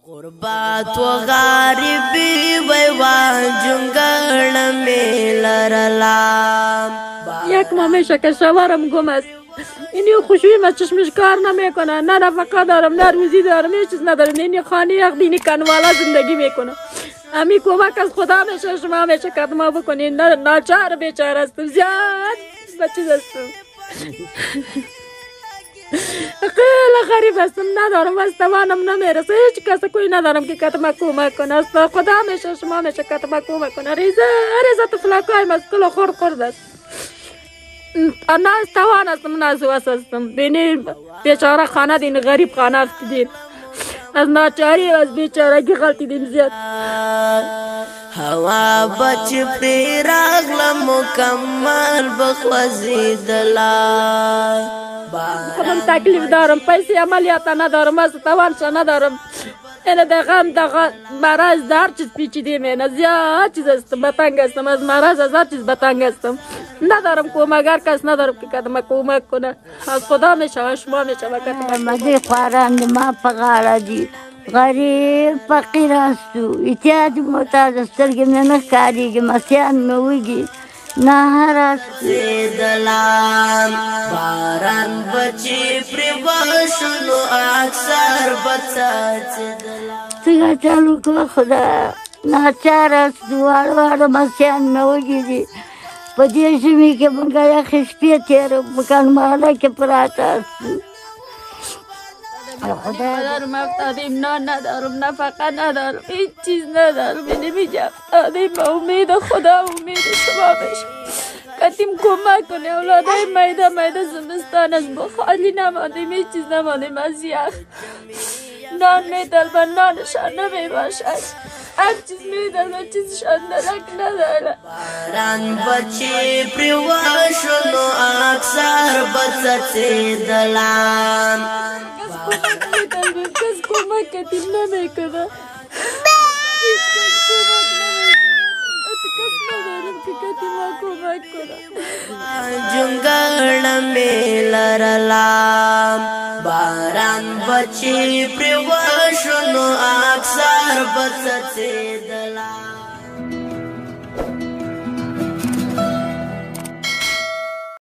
غربت و غریبی ویوان جنگل میلرلام یک ماه میشه که شوهرم گم است. اینی خوشوی ما چشمش کار نمیکنه، نه نفقه دارم نه روزی دارم، هیچ چیز ندارم. اینی خانه یک دینی کنوالا زندگی میکنه. امی کمک از خدا میشه، شما میشه کدما بکنین. ناچار بیچاره هستم، زیاد بچه هستم. خیلی غریب هستم، ندارم از توانم نمیرسه، هیچ کس کوی ندارم که کدما کمک کنه. است خدا میشه، شما میشه کدما کمک کنه. ریزه طفلکای مسکل خورد است. نه از توان هستم نه از وس هستم. بینی بیچاره خانه دین غریب خانه افتیدین، از ناچاری و از بیچارگی غلطیدیم زیاد. هوا بچ پری راغله مکمل بخوزی دلای خودم تکلیف دارم، پیسی عملیات ندارم، از توانش ندارم. اینه دقیقا مرض در چیز پیچیدیم، اینه زیاد چیز هستم، بطنگ هستم، از مرض از هر چیز بطنگ هستم. ندارم کمکگر کس ندارم که کدما کمک کنه. از خدا میشه، شما میشه مدی خوارند ما پغاړه دي، غریب فقیر هستو، احتیاج محتاج سترګې مې نه ښکارېږي، مسیحان مې وږي نهر هستو. دلان باران بچی پری باشلو اکثر بچاچ څنګه چالو کړه خدا، ناچار هستو، واړه مسیحان مې وږي دي. په دې ژمي کې موږ یخې شپې تېروو، په کنماله کې پراته هستو. ندارم، افتادیم، نه ندارم، نفقه ندارم، هیچ چیز ندارم. اینجا افتادیم، امید خدا امید شما بشه. کتیم کمک کنی، اولادای میده زمستان از بخالی نماندیم، هیچ چیز نماندیم از یخ. نان میطلبن، نانشان نمیباشد، هر چیز میدارم، چیزشان درک نداره. باران بچی پری واشلو اکثر بچاچ دلان کس کمک کتیم نمیکنه، هیچ کس کمک نمیکنه، کس ندارم که کتیم کمک کنه. جنگل میلرلام باران بچی پری واشلو اکثر بچاچ دلان